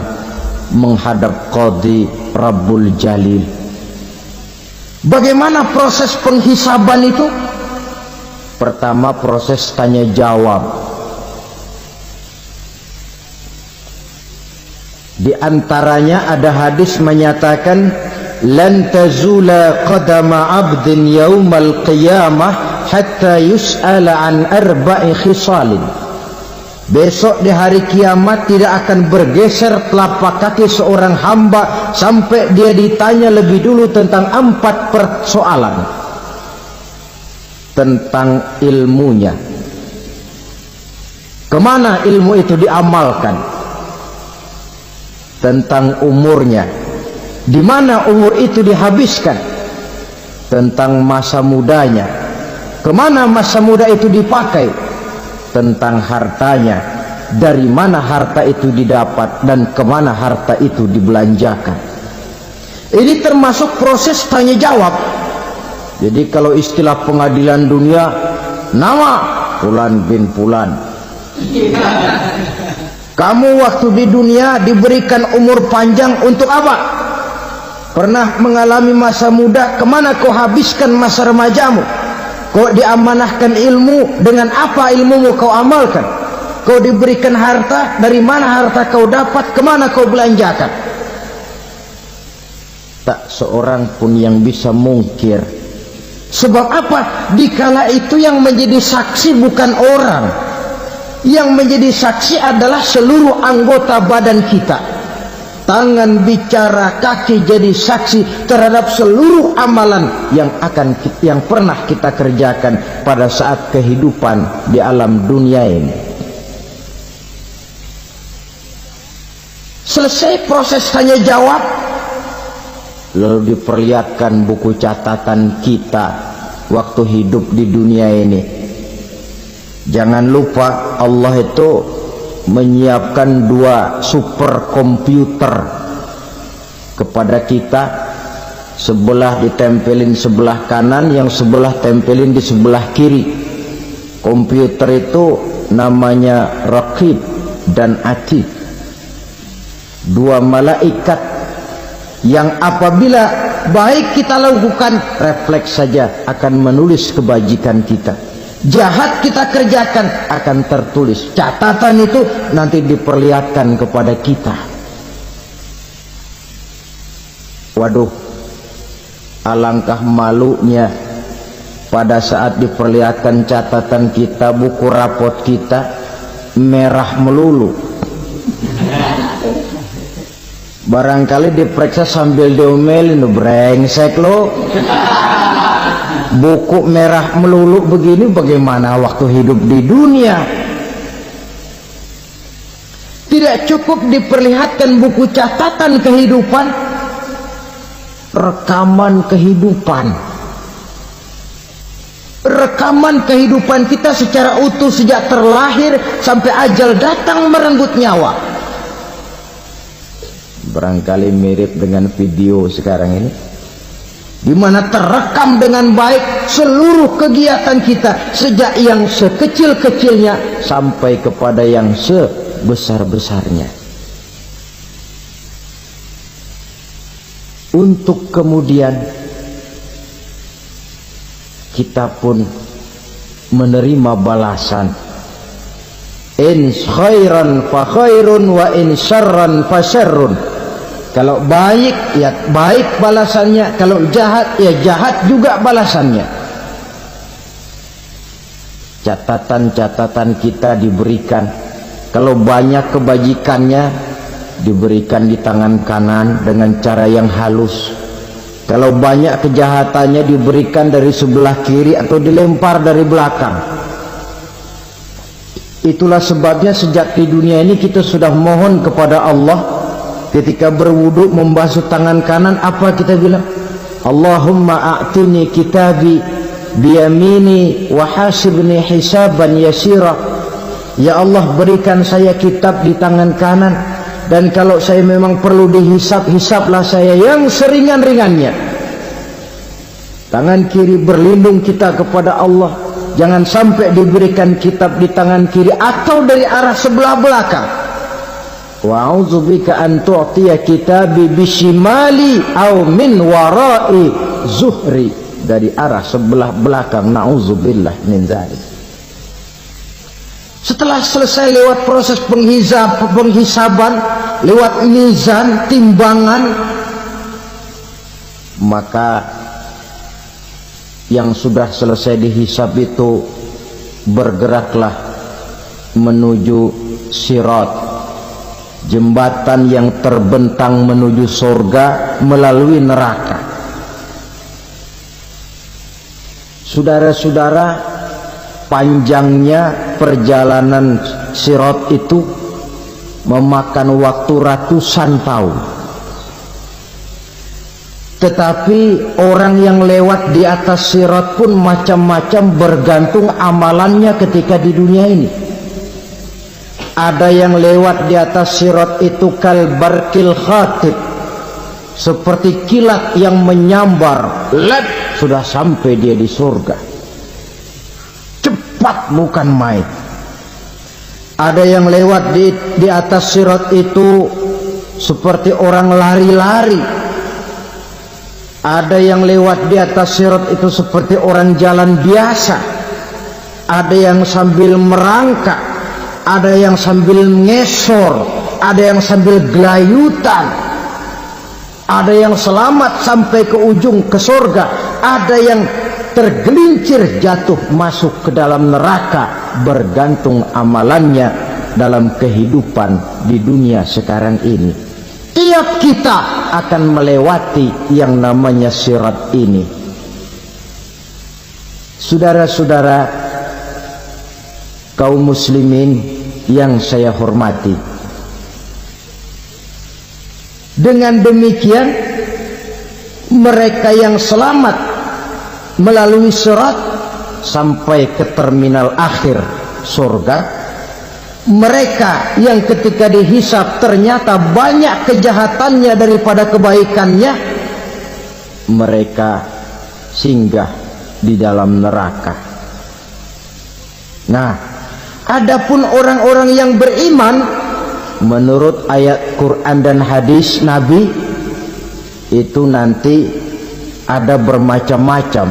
menghadap Qadhi Rabbul Jalil. Bagaimana proses penghisaban itu? Pertama, proses tanya jawab. Di antaranya ada hadis menyatakan, lan tazula qadama 'abdin yaumal qiyamah hatta yus'ala an arba'i khisalin. Besok di hari kiamat tidak akan bergeser telapak kaki seorang hamba sampai dia ditanya lebih dulu tentang 4 persoalan. Tentang ilmunya, kemana ilmu itu diamalkan. Tentang umurnya, di mana umur itu dihabiskan. Tentang masa mudanya, kemana masa muda itu dipakai. Tentang hartanya, dari mana harta itu didapat dan kemana harta itu dibelanjakan. Ini termasuk proses tanya jawab. Jadi kalau istilah pengadilan dunia, nama Fulan bin Fulan. Kamu waktu di dunia diberikan umur panjang untuk apa? Pernah mengalami masa muda, kemana kau habiskan masa remajamu? Kau diamanahkan ilmu, dengan apa ilmumu kau amalkan? Kau diberikan harta, dari mana harta kau dapat, kemana kau belanjakan? Tak seorang pun yang bisa mungkir. Sebab apa? Dikala itu yang menjadi saksi bukan orang, Yang menjadi saksi adalah seluruh anggota badan kita. Tangan bicara, kaki jadi saksi terhadap seluruh amalan yang pernah kita kerjakan pada saat kehidupan di alam dunia ini. Selesai proses tanya jawab, lalu diperlihatkan buku catatan kita waktu hidup di dunia ini. Jangan lupa Allah itu menyiapkan 2 superkomputer kepada kita, sebelah ditempelin sebelah kanan, yang sebelah tempelin di sebelah kiri. Komputer itu namanya Raqib dan Atid, 2 malaikat yang apabila baik kita lakukan, refleks saja akan menulis kebajikan kita. Jahat kita kerjakan akan tertulis. Catatan itu nanti diperlihatkan kepada kita. Waduh, alangkah malunya pada saat diperlihatkan catatan kita, buku rapot kita merah melulu. Barangkali diperiksa sambil diomelin, brengsek lo. Buku merah melulu begini, bagaimana waktu hidup di dunia? Tidak cukup diperlihatkan buku catatan kehidupan, rekaman kehidupan. Rekaman kehidupan kita secara utuh sejak terlahir sampai ajal datang merenggut nyawa. Barangkali mirip dengan video sekarang ini, di mana terekam dengan baik seluruh kegiatan kita, sejak yang sekecil-kecilnya sampai kepada yang sebesar-besarnya, untuk kemudian kita pun menerima balasan. In khairan fa khairun wa in syarran fa syarrun. Kalau baik, ya baik balasannya. Kalau jahat, ya jahat juga balasannya. Catatan-catatan kita diberikan. Kalau banyak kebajikannya, diberikan di tangan kanan dengan cara yang halus. Kalau banyak kejahatannya, diberikan dari sebelah kiri atau dilempar dari belakang. Itulah sebabnya sejak di dunia ini kita sudah mohon kepada Allah. Ketika berwudu membasuh tangan kanan, apa kita bilang? Allahumma a'tini kitabi biyamini wa hasibni hisaban yasira. Ya Allah, berikan saya kitab di tangan kanan, dan kalau saya memang perlu dihisab, hisablah saya yang seringan-ringannya. Tangan kiri berlindung kita kepada Allah, jangan sampai diberikan kitab di tangan kiri atau dari arah sebelah belakang. Wa a'udzubika an tu'tiya kitabi bishimali aw min wara'i zuhri, dari arah sebelah belakang. Na'udzubillah min dzalik. Setelah selesai lewat proses penghisaban, lewat mizan, timbangan, maka yang sudah selesai dihisab itu bergeraklah menuju sirat, jembatan yang terbentang menuju surga melalui neraka. Saudara-saudara, panjangnya perjalanan sirat itu memakan waktu ratusan tahun. Tetapi orang yang lewat di atas sirat pun macam-macam, bergantung amalannya ketika di dunia ini. Ada yang lewat di atas sirat itu kal barkil khatib, seperti kilat yang menyambar, sudah sampai dia di surga. Cepat bukan main. Ada yang lewat di atas sirat itu seperti orang lari-lari. Ada yang lewat di atas sirat itu seperti orang jalan biasa. Ada yang sambil merangkak, ada yang sambil ngesor, ada yang sambil gelayutan, ada yang selamat sampai ke ujung ke surga, ada yang tergelincir jatuh masuk ke dalam neraka bergantung amalannya dalam kehidupan di dunia sekarang ini. Tiap kita akan melewati yang namanya sirat ini. Saudara-saudara kaum muslimin yang saya hormati, dengan demikian mereka yang selamat melalui sirat sampai ke terminal akhir surga, mereka yang ketika dihisab ternyata banyak kejahatannya daripada kebaikannya, mereka singgah di dalam neraka. Nah, adapun orang-orang yang beriman menurut ayat Quran dan hadis Nabi itu nanti ada bermacam-macam.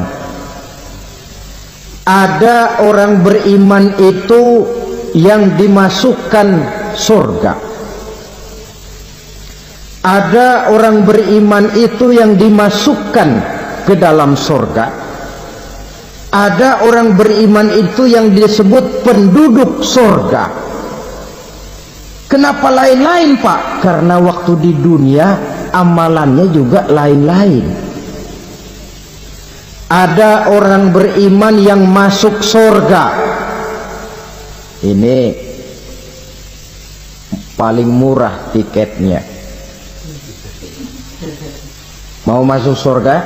Ada orang beriman itu yang dimasukkan surga. Ada orang beriman itu yang dimasukkan ke dalam surga. Ada orang beriman itu yang disebut penduduk surga. Kenapa lain-lain, Pak? Karena waktu di dunia amalannya juga lain-lain. Ada orang beriman yang masuk surga. Ini paling murah tiketnya. Mau masuk surga?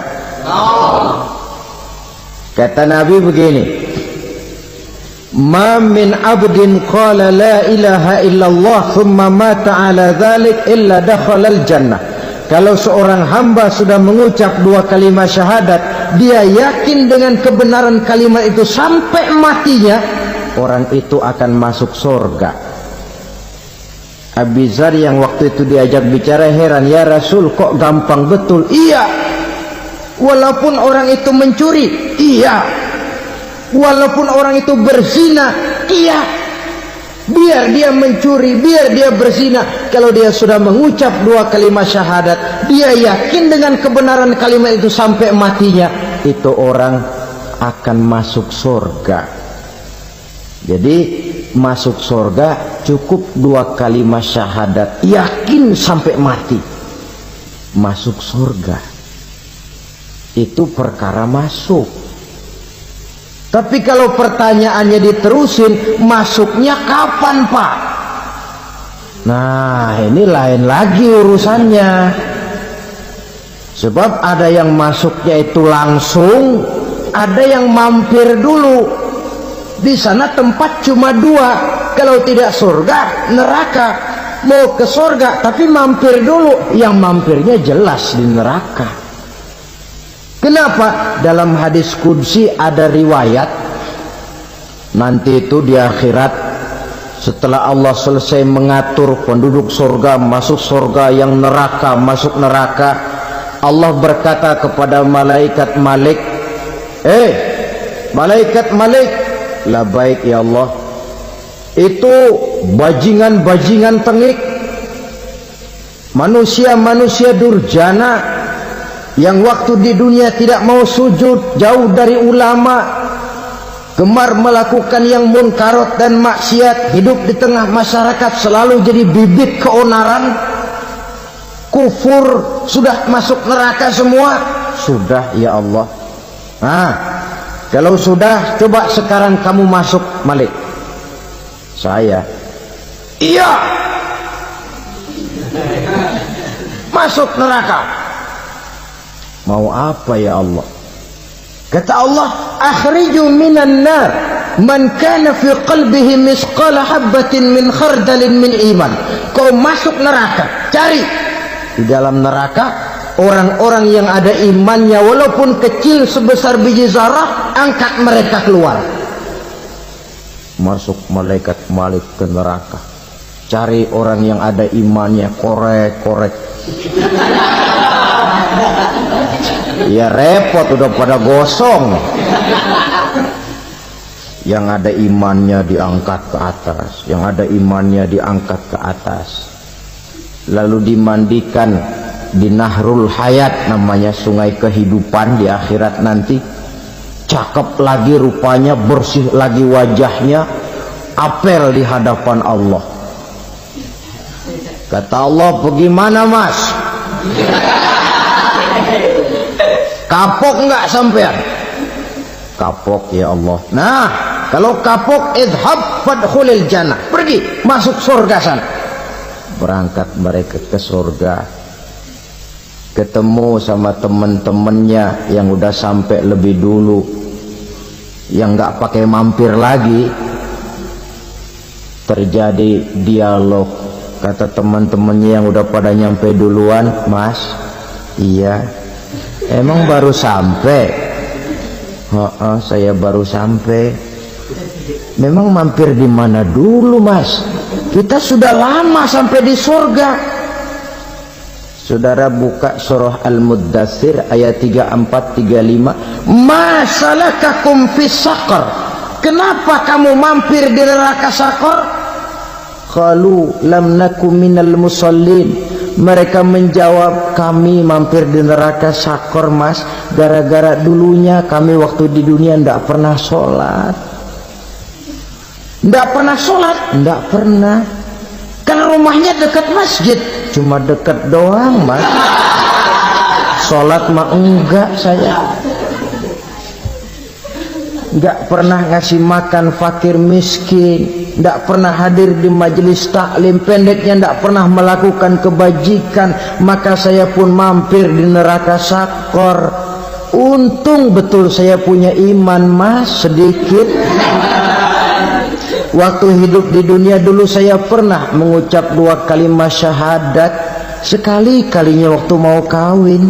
Kata Nabi begini, ma min abdin qala la ilaha illallah thumma mata ala dhalik illa dakhalal jannah. Kalau seorang hamba sudah mengucap dua kalimat syahadat, dia yakin dengan kebenaran kalimat itu sampai matinya, orang itu akan masuk surga. Abi Dzar yang waktu itu diajak bicara heran, ya Rasul kok gampang betul? Iya. Walaupun orang itu mencuri, iya. Walaupun orang itu berzina, iya. Biar dia mencuri, biar dia berzina, kalau dia sudah mengucap dua kalimat syahadat, dia yakin dengan kebenaran kalimat itu sampai matinya, itu orang akan masuk surga. Jadi masuk surga cukup dua kalimat syahadat, yakin sampai mati, masuk surga. Itu perkara masuk. Tapi kalau pertanyaannya diterusin, masuknya kapan, Pak? Nah, ini lain lagi urusannya. Sebab ada yang masuknya itu langsung, ada yang mampir dulu. Di sana tempat cuma dua, kalau tidak surga, neraka. Mau ke surga tapi mampir dulu, yang mampirnya jelas di neraka. Kenapa? Dalam hadis qudsi ada riwayat, nanti itu di akhirat setelah Allah selesai mengatur penduduk surga masuk surga, yang neraka masuk neraka, Allah berkata kepada malaikat Malik, malaikat Malik, labaik ya Allah, itu bajingan-bajingan tengik, manusia-manusia durjana yang waktu di dunia tidak mau sujud, jauh dari ulama, gemar melakukan yang munkarat dan maksiat, hidup di tengah masyarakat selalu jadi bibit keonaran, kufur, sudah masuk neraka semua. Sudah ya Allah. Nah, kalau sudah, coba sekarang kamu masuk, Malik. Saya, iya, masuk neraka. Mau apa ya Allah? Kata Allah, akhriju minan nar man kana fi qalbihi misqala habatin min khardalin min iman. Kau masuk neraka, cari di dalam neraka orang-orang yang ada imannya walaupun kecil sebesar biji zarah, angkat mereka keluar. Masuk malaikat Malik ke neraka, cari orang yang ada imannya, korek-korek. Ya repot, udah pada gosong. Yang ada imannya diangkat ke atas, yang ada imannya diangkat ke atas, lalu dimandikan di Nahrul Hayat, namanya sungai kehidupan di akhirat nanti. cakep lagi rupanya, bersih lagi wajahnya, apel di hadapan Allah. Kata Allah, bagaimana mas? Kapok nggak sampean? Kapok ya Allah. Nah, kalau kapok, idhab fadkhulil jannah, pergi masuk surga sana. Berangkat mereka ke surga, ketemu sama teman-temannya yang udah sampai lebih dulu, yang nggak pakai mampir lagi. Terjadi dialog. Kata teman-temannya yang udah pada nyampe duluan, mas, iya, emang baru sampai? Saya baru sampai. Memang mampir di mana dulu mas? Kita sudah lama sampai di surga. Saudara buka surah Al-Muddatsir ayat 34-35. Ma salakakum fis saqar? Kenapa kamu mampir di neraka Saqar? Qalu lam nakum minal musallin. Mereka menjawab, kami mampir di neraka Saqar mas, gara-gara dulunya kami waktu di dunia ndak pernah sholat. Ndak pernah sholat? Ndak pernah. Kan rumahnya dekat masjid, cuma dekat doang mas. Sholat mah enggak saya. Nggak pernah ngasih makan fakir miskin, nggak pernah hadir di majelis taklim, pendeknya nggak pernah melakukan kebajikan. Maka saya pun mampir di neraka Saqar. Untung betul saya punya iman mas, sedikit. Waktu hidup di dunia dulu saya pernah mengucap 2 kalimat syahadat, sekali-kalinya waktu mau kawin.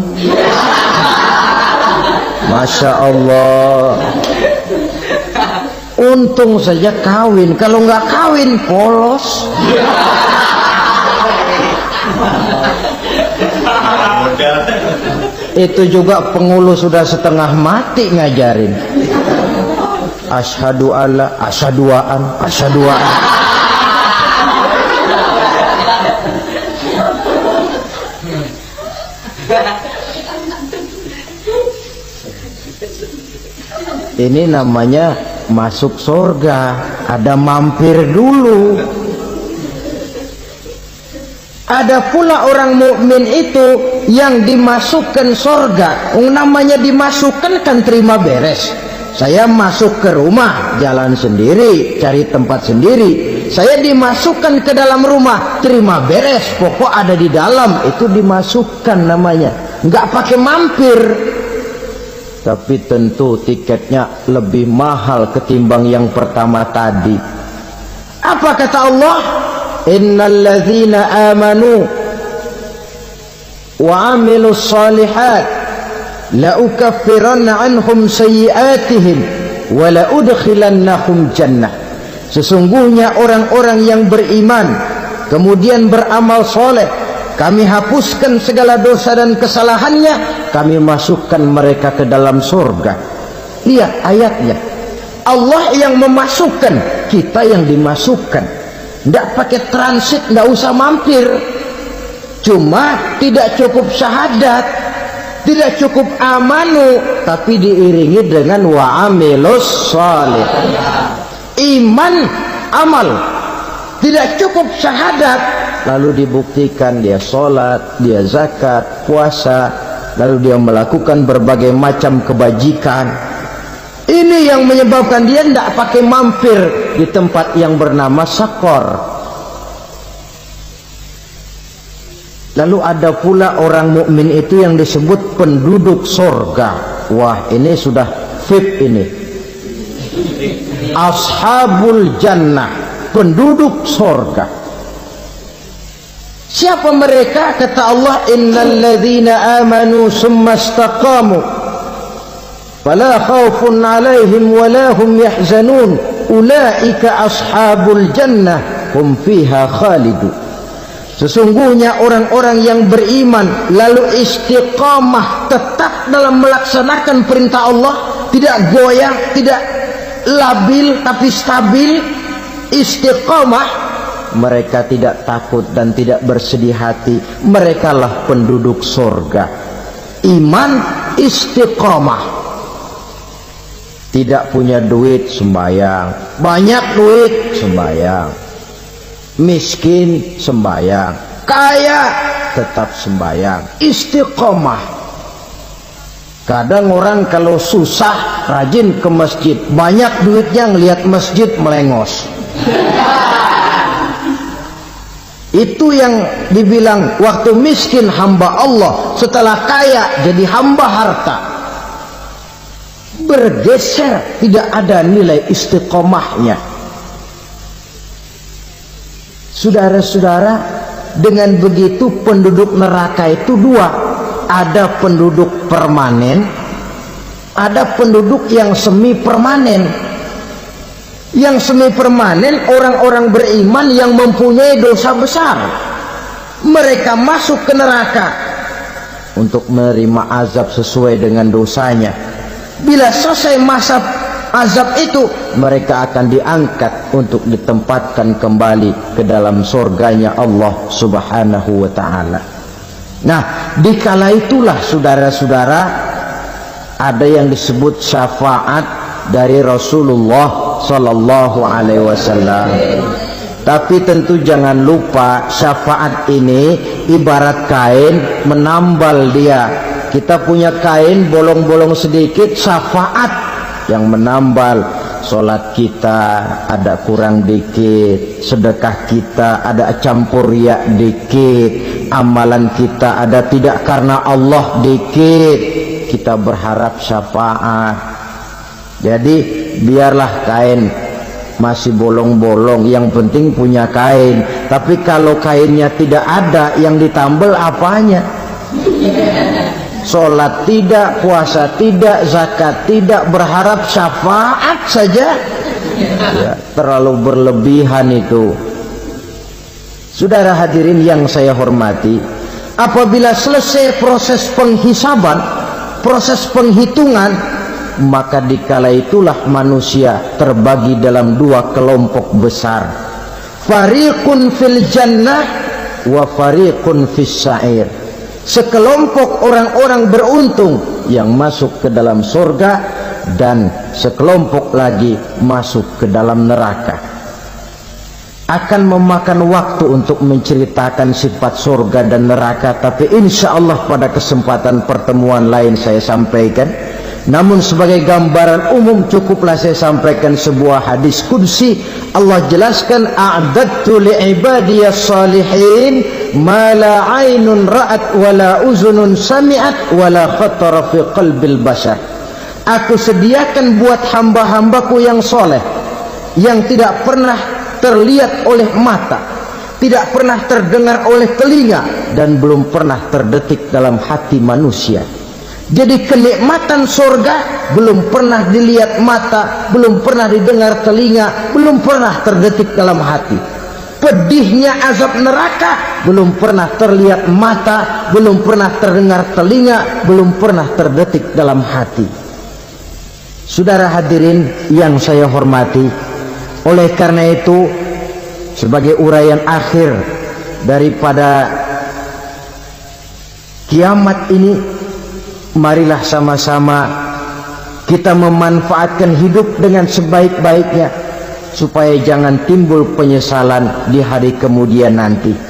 Masya Allah. Untung saja kawin, kalau nggak kawin polos. Itu juga pengulu sudah setengah mati ngajarin. Asyhadu alla, asyaduaan, asyaduaan. Ini namanya masuk surga, ada mampir dulu. Ada pula orang mukmin itu yang dimasukkan surga. Namanya dimasukkan kan terima beres. Saya masuk ke rumah, jalan sendiri, cari tempat sendiri. Saya dimasukkan ke dalam rumah, terima beres, pokok ada di dalam, itu dimasukkan namanya. Nggak pakai mampir. Tapi tentu tiketnya lebih mahal ketimbang yang pertama tadi. Apa kata Allah? Innal ladzina amanu wa amilus solihat la ukaffiranna anhum sayyi'atihim wa la udkhilannahum jannah. Sesungguhnya orang-orang yang beriman kemudian beramal soleh, kami hapuskan segala dosa dan kesalahannya, kami masukkan mereka ke dalam surga. Lihat ayatnya, Allah yang memasukkan, kita yang dimasukkan. Tidak pakai transit, tidak usah mampir. Cuma tidak cukup syahadat, tidak cukup amanu, tapi diiringi dengan wa'amilus salih. Iman, amal. Tidak cukup syahadat, lalu dibuktikan dia sholat, dia zakat, puasa, lalu dia melakukan berbagai macam kebajikan. Ini yang menyebabkan dia tidak pakai mampir di tempat yang bernama Saqar. Lalu ada pula orang mukmin itu yang disebut penduduk surga. Wah, ini sudah VIP ini. Ashabul jannah, penduduk surga. Siapa mereka? Kata Allah, innal ladzina amanu summa istaqamu fala khaufun 'alaihim wala hum yahzanun ulaika ashabul jannah hum fiha khalidun. Sesungguhnya orang-orang yang beriman lalu istiqamah, tetap dalam melaksanakan perintah Allah, tidak goyah, tidak labil tapi stabil, istiqamah, mereka tidak takut dan tidak bersedih hati. Merekalah penduduk surga. Iman, istiqamah. Tidak punya duit sembayang, banyak duit sembayang, miskin sembayang, kaya tetap sembayang, istiqomah. Kadang orang kalau susah rajin ke masjid, banyak duitnya ngelihat masjid melengos. Itu yang dibilang waktu miskin hamba Allah, setelah kaya jadi hamba harta. Bergeser, tidak ada nilai istiqomahnya. Saudara-saudara, dengan begitu penduduk neraka itu dua. Ada penduduk permanen, ada penduduk yang semi permanen. Yang semi permanen orang-orang beriman yang mempunyai dosa besar. Mereka masuk ke neraka untuk menerima azab sesuai dengan dosanya. Bila selesai masa azab itu, mereka akan diangkat untuk ditempatkan kembali ke dalam surganya Allah Subhanahu wa ta'ala. Nah, dikala itulah saudara-saudara, ada yang disebut syafaat dari Rasulullah Sallallahu Alaihi Wasallam. Tapi tentu jangan lupa, syafaat ini ibarat kain menambal dia. Kita punya kain bolong-bolong sedikit, syafaat yang menambal. Sholat kita ada kurang dikit, sedekah kita ada campur riak dikit, amalan kita ada tidak karena Allah dikit, kita berharap syafaat. Jadi biarlah kain masih bolong-bolong, yang penting punya kain. Tapi kalau kainnya tidak ada, yang ditambal apanya? Sholat tidak, puasa tidak, zakat tidak, berharap syafaat saja, ya, terlalu berlebihan itu. Saudara hadirin yang saya hormati, apabila selesai proses penghisaban, proses penghitungan, maka dikala itulah manusia terbagi dalam dua kelompok besar. Fariqun fil jannah wa fariqun fis sa'ir. Sekelompok orang-orang beruntung yang masuk ke dalam surga, dan sekelompok lagi masuk ke dalam neraka. Akan memakan waktu untuk menceritakan sifat surga dan neraka, tapi insya Allah pada kesempatan pertemuan lain saya sampaikan. Namun sebagai gambaran umum cukuplah saya sampaikan sebuah hadis qudsi. Allah jelaskan, a'dadtu li'ibadiyas salihin ma la aynun ra'at wa la uzunun sami'at wa la khatara fi qalbil bashar. Aku sediakan buat hamba-hambaku yang soleh, yang tidak pernah terlihat oleh mata, tidak pernah terdengar oleh telinga, dan belum pernah terdetik dalam hati manusia. Jadi kenikmatan surga belum pernah dilihat mata, belum pernah didengar telinga, belum pernah terdetik dalam hati. Pedihnya azab neraka belum pernah terlihat mata, belum pernah terdengar telinga, belum pernah terdetik dalam hati. Saudara hadirin yang saya hormati, oleh karena itu sebagai uraian akhir daripada kiamat ini, marilah sama-sama kita memanfaatkan hidup dengan sebaik-baiknya, supaya jangan timbul penyesalan di hari kemudian nanti.